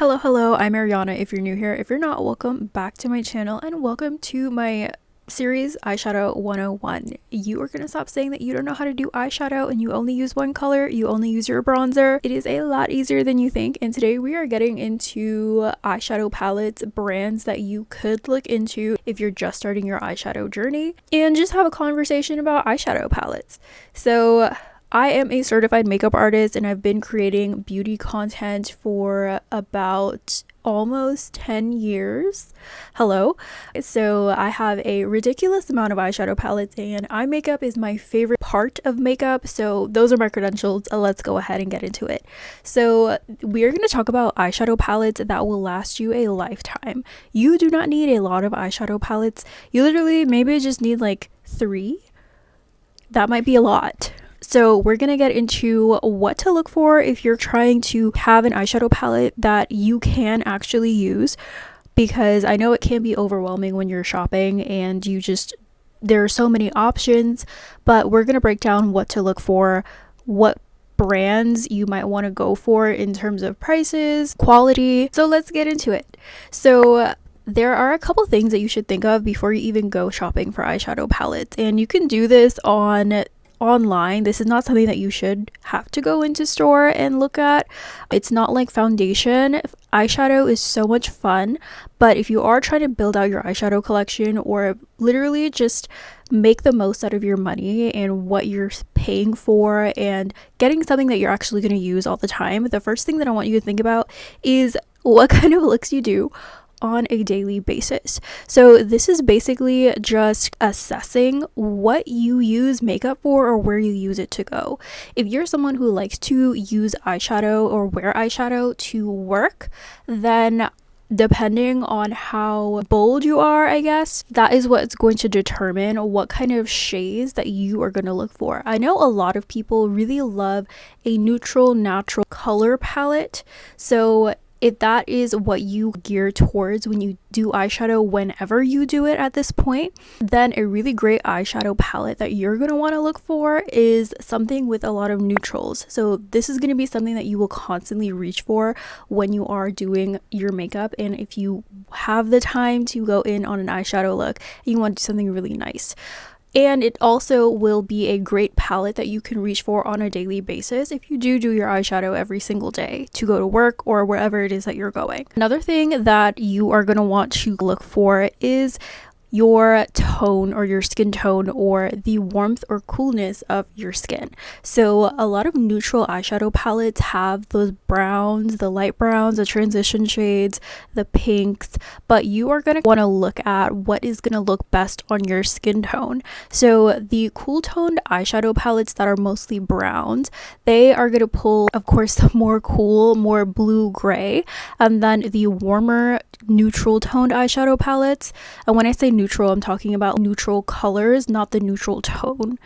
Hello, I'm Ariana if you're new here. If you're not, welcome back to my channel and welcome to my series Eyeshadow 101. You are going to stop saying that you don't know how to do eyeshadow and you only use one color, you only use your bronzer. It is a lot easier than you think, and today we are getting into eyeshadow palettes, brands that you could look into if you're just starting your eyeshadow journey, and just have a conversation about eyeshadow palettes. So I am a certified makeup artist and I've been creating beauty content for about almost 10 years. Hello. So I have a ridiculous amount of eyeshadow palettes and eye makeup is my favorite part of makeup. So those are my credentials. Let's go ahead and get into it. So we're going to talk about eyeshadow palettes that will last you a lifetime. You do not need a lot of eyeshadow palettes. You literally maybe just need like 3. That might be a lot. So we're going to get into what to look for if you're trying to have an eyeshadow palette that you can actually use, because I know it can be overwhelming when you're shopping and there are so many options, but we're going to break down what to look for, what brands you might want to go for in terms of prices, quality. So let's get into it. So there are a couple things that you should think of before you even go shopping for eyeshadow palettes, and you can do this online. This is not something that you should have to go into store and look at. It's not like foundation. Eyeshadow is so much fun, but if you are trying to build out your eyeshadow collection or literally just make the most out of your money and what you're paying for and getting something that you're actually going to use all the time, the first thing that I want you to think about is what kind of looks you do on a daily basis. So this is basically just assessing what you use makeup for or where you use it to go. If you're someone who likes to use eyeshadow or wear eyeshadow to work, then depending on how bold you are, I guess, that is what's going to determine what kind of shades that you are going to look for. I know a lot of people really love a neutral, natural color palette. So if that is what you gear towards when you do eyeshadow, whenever you do it at this point, then a really great eyeshadow palette that you're going to want to look for is something with a lot of neutrals. So this is going to be something that you will constantly reach for when you are doing your makeup, and if you have the time to go in on an eyeshadow look and you want to do something really nice. And it also will be a great palette that you can reach for on a daily basis if you do your eyeshadow every single day to go to work or wherever it is that you're going. Another thing that you are going to want to look for is your tone or your skin tone or the warmth or coolness of your skin. So a lot of neutral eyeshadow palettes have those browns, the light browns, the transition shades, the pinks, but you are going to want to look at what is going to look best on your skin tone. So the cool toned eyeshadow palettes that are mostly browns, they are going to pull, of course, the more cool, more blue gray, and then the warmer neutral toned eyeshadow palettes, and when I say neutral, I'm talking about neutral colors, not the neutral tone.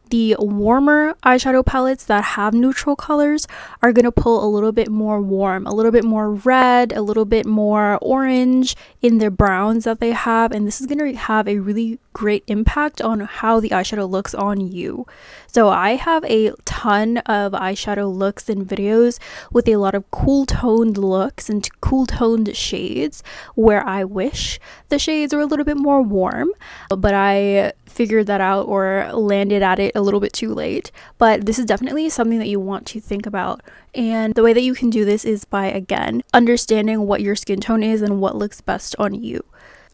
The warmer eyeshadow palettes that have neutral colors are going to pull a little bit more warm, a little bit more red, a little bit more orange in the browns that they have, and this is going to have a really great impact on how the eyeshadow looks on you. So I have a ton of eyeshadow looks and videos with a lot of cool toned looks and cool toned shades where I wish the shades were a little bit more warm, but I figured that out or landed at it a little bit too late. But this is definitely something that you want to think about, and the way that you can do this is by, again, understanding what your skin tone is and what looks best on you.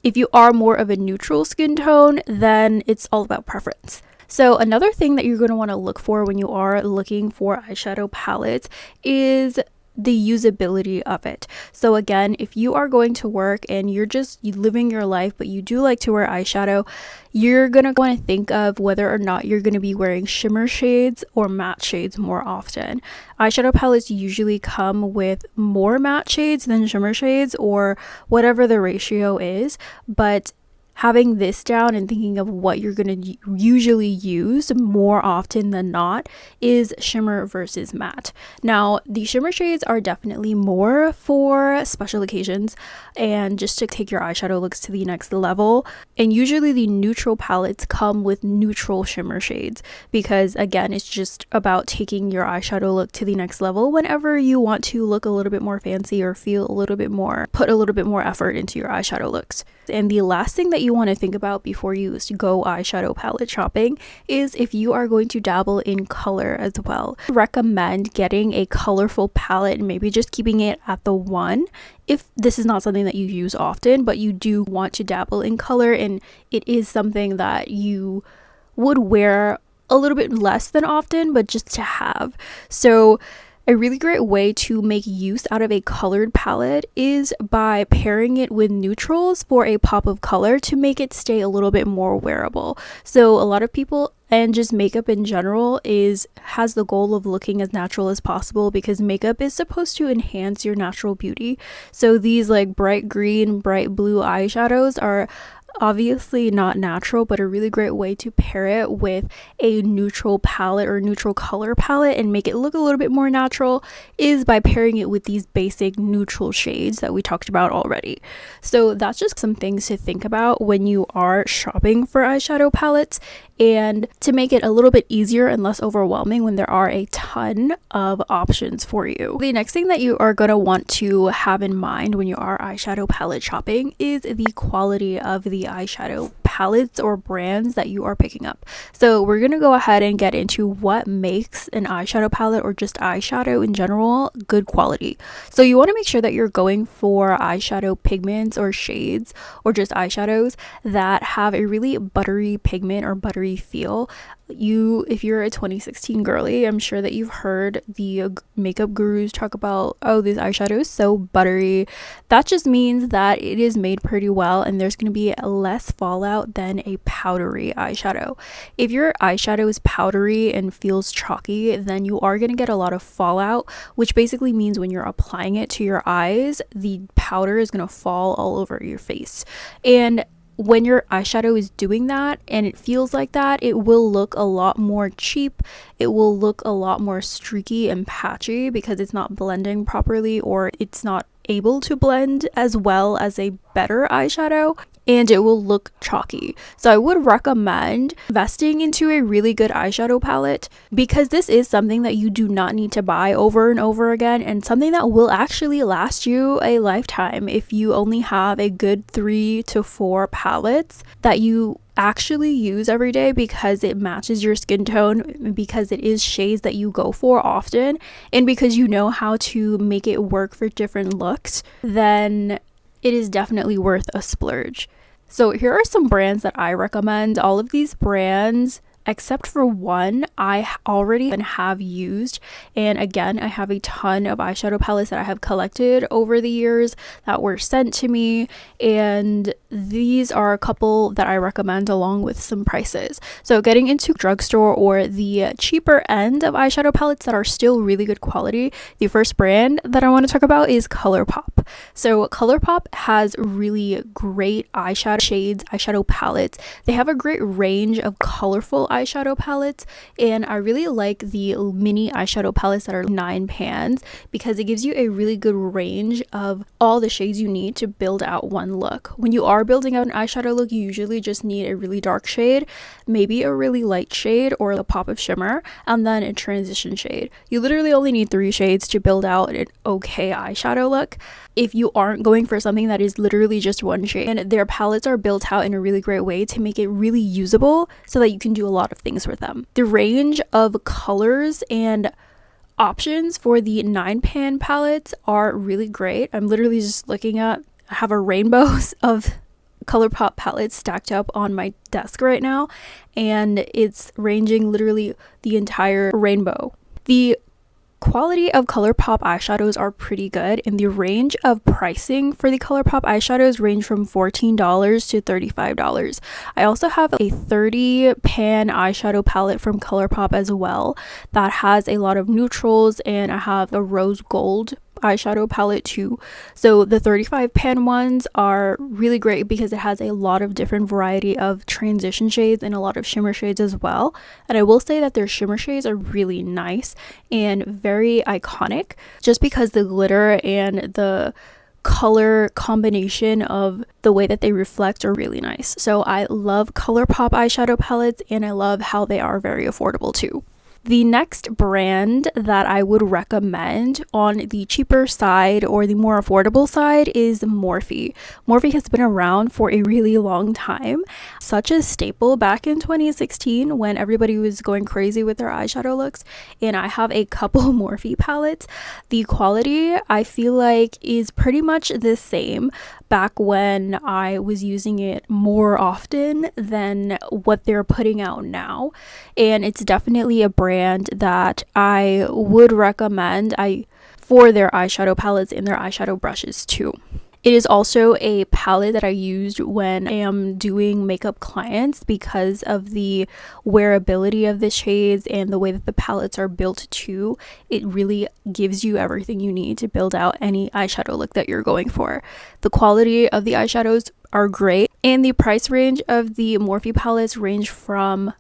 If you are more of a neutral skin tone, then it's all about preference. So another thing that you're going to want to look for when you are looking for eyeshadow palettes is the usability of it. So again, if you are going to work and you're living your life, but you do like to wear eyeshadow, you're going to want to think of whether or not you're going to be wearing shimmer shades or matte shades more often. Eyeshadow palettes usually come with more matte shades than shimmer shades or whatever the ratio is, but having this down and thinking of what you're going to usually use more often than not is shimmer versus matte. Now, the shimmer shades are definitely more for special occasions and just to take your eyeshadow looks to the next level. And usually the neutral palettes come with neutral shimmer shades because, again, it's just about taking your eyeshadow look to the next level whenever you want to look a little bit more fancy or feel a little bit more, put a little bit more effort into your eyeshadow looks. And the last thing that you want to think about before you go eyeshadow palette shopping is if you are going to dabble in color as well. I recommend getting a colorful palette and maybe just keeping it at the one if this is not something that you use often, but you do want to dabble in color and it is something that you would wear a little bit less than often, but just to have. So a really great way to make use out of a colored palette is by pairing it with neutrals for a pop of color to make it stay a little bit more wearable. So a lot of people, and just makeup in general, has the goal of looking as natural as possible because makeup is supposed to enhance your natural beauty. So these like bright green, bright blue eyeshadows are obviously not natural, but a really great way to pair it with a neutral palette or neutral color palette and make it look a little bit more natural is by pairing it with these basic neutral shades that we talked about already. So that's just some things to think about when you are shopping for eyeshadow palettes, and to make it a little bit easier and less overwhelming when there are a ton of options for you. The next thing that you are going to want to have in mind when you are eyeshadow palette shopping is the quality of the eyeshadow palettes or brands that you are picking up. So we're going to go ahead and get into what makes an eyeshadow palette or just eyeshadow in general good quality. So you want to make sure that you're going for eyeshadow pigments or shades or just eyeshadows that have a really buttery pigment or buttery feel. If you're a 2016 girly, I'm sure that you've heard the makeup gurus talk about, oh, this eyeshadow is so buttery. That just means that it is made pretty well and there's going to be less fallout than a powdery eyeshadow. If your eyeshadow is powdery and feels chalky, then you are going to get a lot of fallout, which basically means when you're applying it to your eyes, the powder is going to fall all over your face. And when your eyeshadow is doing that and it feels like that, it will look a lot more cheap. It will look a lot more streaky and patchy because it's not blending properly or it's not able to blend as well as a better eyeshadow, and it will look chalky. So I would recommend investing into a really good eyeshadow palette because this is something that you do not need to buy over and over again, and something that will actually last you a lifetime if you only have a good 3 to 4 palettes that you actually use every day because it matches your skin tone, because it is shades that you go for often, and because you know how to make it work for different looks, then it is definitely worth a splurge. So here are some brands that I recommend. All of these brands, except for one, I already have used, and again, I have a ton of eyeshadow palettes that I have collected over the years that were sent to me, and these are a couple that I recommend along with some prices. So getting into drugstore or the cheaper end of eyeshadow palettes that are still really good quality, the first brand that I want to talk about is ColourPop. So ColourPop has really great eyeshadow shades, eyeshadow palettes. They have a great range of colorful eyeshadow palettes, and I really like the mini eyeshadow palettes that are 9 pans because it gives you a really good range of all the shades you need to build out one look. When you are building out an eyeshadow look, you usually just need a really dark shade, maybe a really light shade or a pop of shimmer, and then a transition shade. You literally only need 3 shades to build out an okay eyeshadow look. If you aren't going for something that is literally just one shade, and their palettes are built out in a really great way to make it really usable so that you can do a lot of things with them. The range of colors and options for the 9 pan palettes are really great. I'm literally just looking at, I have a rainbow of ColourPop palettes stacked up on my desk right now, and it's ranging literally the entire rainbow. The quality of ColourPop eyeshadows are pretty good, and the range of pricing for the ColourPop eyeshadows range from $14 to $35. I also have a 30 pan eyeshadow palette from ColourPop as well that has a lot of neutrals, and I have a rose gold eyeshadow palette too. So the 35 pan ones are really great because it has a lot of different variety of transition shades and a lot of shimmer shades as well. And I will say that their shimmer shades are really nice and very iconic, just because the glitter and the color combination of the way that they reflect are really nice. So I love ColourPop eyeshadow palettes, and I love how they are very affordable too. The next brand that I would recommend on the cheaper side or the more affordable side is Morphe. Morphe has been around for a really long time. Such a staple back in 2016 when everybody was going crazy with their eyeshadow looks, and I have a couple Morphe palettes. The quality I feel like is pretty much the same back when I was using it more often than what they're putting out now, and it's definitely a brand that I would recommend for their eyeshadow palettes and their eyeshadow brushes too. It is also a palette that I used when I am doing makeup clients because of the wearability of the shades and the way that the palettes are built too. It really gives you everything you need to build out any eyeshadow look that you're going for. The quality of the eyeshadows are great, and the price range of the Morphe palettes range from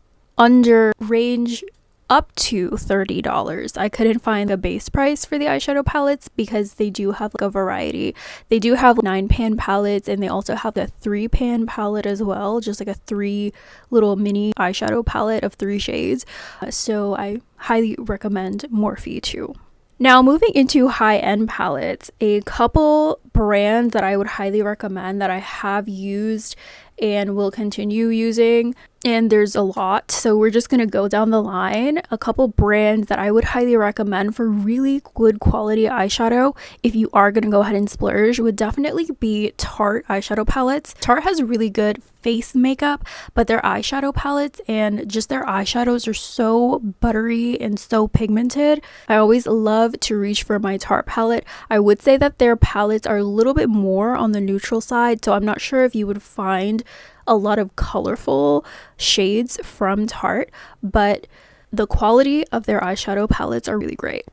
up to $30. I couldn't find a base price for the eyeshadow palettes because they do have like a variety. They do have 9-pan palettes, and they also have the 3-pan palette as well, just like a 3 little mini eyeshadow palette of 3 shades. So I highly recommend Morphe too. Now moving into high-end palettes, a couple brands that I would highly recommend that I have used and will continue using, and there's a lot, so we're just gonna go down the line. A couple brands that I would highly recommend for really good quality eyeshadow if you are gonna go ahead and splurge would definitely be Tarte eyeshadow palettes. Tarte has really good face makeup, but their eyeshadow palettes and just their eyeshadows are so buttery and so pigmented. I always love to reach for my Tarte palette. I would say that their palettes are a little bit more on the neutral side, so I'm not sure if you would find a lot of colorful shades from Tarte, but the quality of their eyeshadow palettes are really great.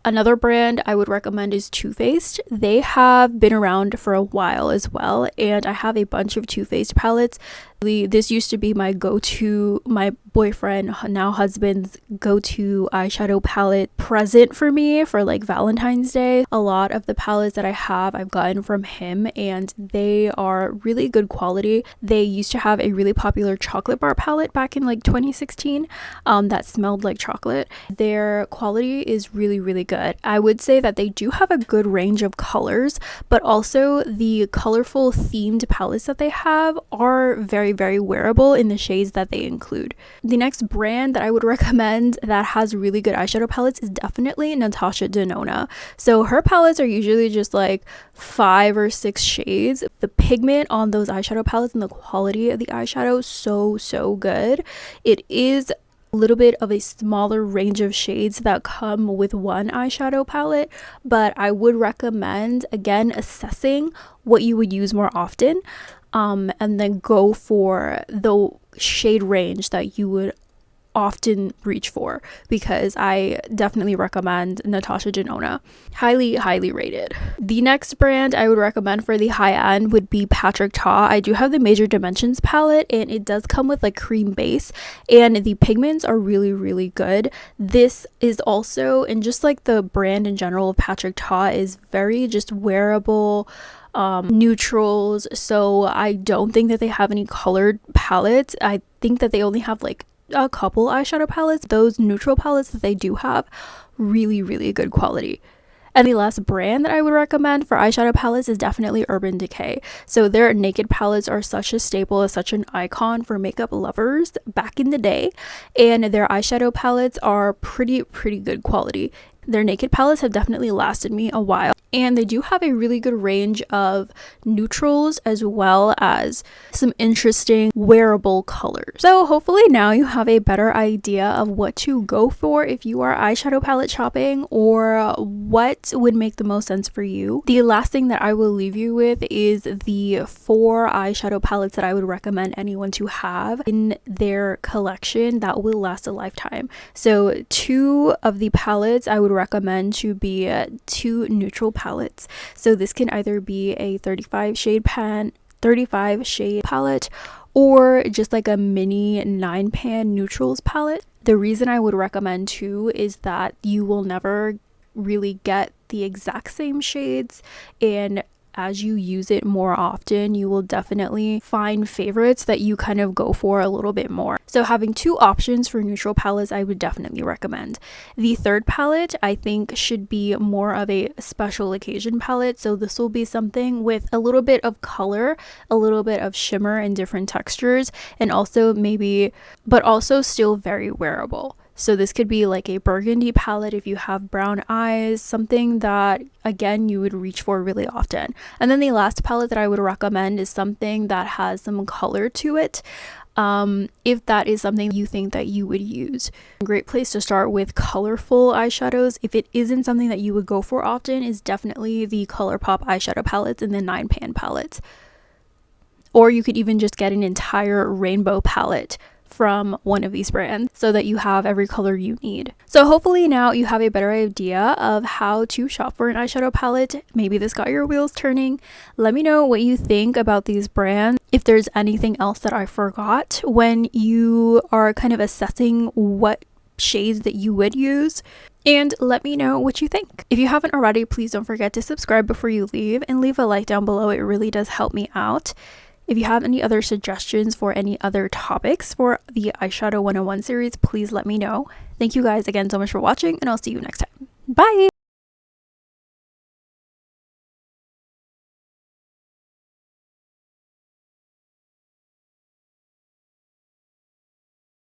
Another brand I would recommend is Too Faced. They have been around for a while as well, and I have a bunch of Too Faced palettes. This used to be my go-to, my boyfriend, now husband's go-to eyeshadow palette present for me for like Valentine's Day. A lot of the palettes that I have I've gotten from him, and they are really good quality. They used to have a really popular chocolate bar palette back in like 2016 that smelled like chocolate. Their quality is really, really good. I would say that they do have a good range of colors, but also the colorful themed palettes that they have are very, very wearable in the shades that they include. The next brand that I would recommend that has really good eyeshadow palettes is definitely Natasha Denona. So her palettes are usually just like 5 or 6 shades. The pigment on those eyeshadow palettes and the quality of the eyeshadow so good. It is a little bit of a smaller range of shades that come with one eyeshadow palette, but I would recommend again assessing what you would use more often, and then go for the shade range that you would often reach for, because I definitely recommend Natasha Denona. Highly rated. The next brand I would recommend for the high end would be Patrick Ta. I do have the Major Dimensions palette, and it does come with like cream base, and the pigments are really good. This is also, and just like the brand in general of Patrick Ta, is very just wearable, neutrals. So I don't think that they have any colored palettes. I think that they only have like a couple eyeshadow palettes. Those neutral palettes that they do have, really good quality. And the last brand that I would recommend for eyeshadow palettes is definitely Urban Decay. So their naked palettes are such a staple, such an icon for makeup lovers back in the day, and their eyeshadow palettes are pretty good quality. Their naked palettes have definitely lasted me a while. And they do have a really good range of neutrals as well as some interesting wearable colors. So hopefully now you have a better idea of what to go for if you are eyeshadow palette shopping, or what would make the most sense for you. The last thing that I will leave you with is the 4 eyeshadow palettes that I would recommend anyone to have in their collection that will last a lifetime. So 2 of the palettes I would recommend to be 2 neutral palettes. So this can either be a 35 shade palette, or just like a mini 9-pan neutrals palette. The reason I would recommend 2 is that you will never really get the exact same shades, and as you use it more often, you will definitely find favorites that you kind of go for a little bit more. So having 2 options for neutral palettes, I would definitely recommend. The third palette, I think, should be more of a special occasion palette. So this will be something with a little bit of color, a little bit of shimmer and different textures, and also but also still very wearable. So this could be like a burgundy palette if you have brown eyes, something that, again, you would reach for really often. And then the last palette that I would recommend is something that has some color to it, if that is something you think that you would use. A great place to start with colorful eyeshadows, if it isn't something that you would go for often, is definitely the ColourPop eyeshadow palettes and the 9-pan palettes. Or you could even just get an entire rainbow palette from one of these brands so that you have every color you need. So hopefully now you have a better idea of how to shop for an eyeshadow palette. Maybe this got your wheels turning. Let me know what you think about these brands. If there's anything else that I forgot when you are kind of assessing what shades that you would use, and let me know what you think. If you haven't already, please don't forget to subscribe before you leave, and leave a like down below. It really does help me out. If you have any other suggestions for any other topics for the Eyeshadow 101 series, please let me know. Thank you guys again so much for watching, and I'll see you next time. Bye!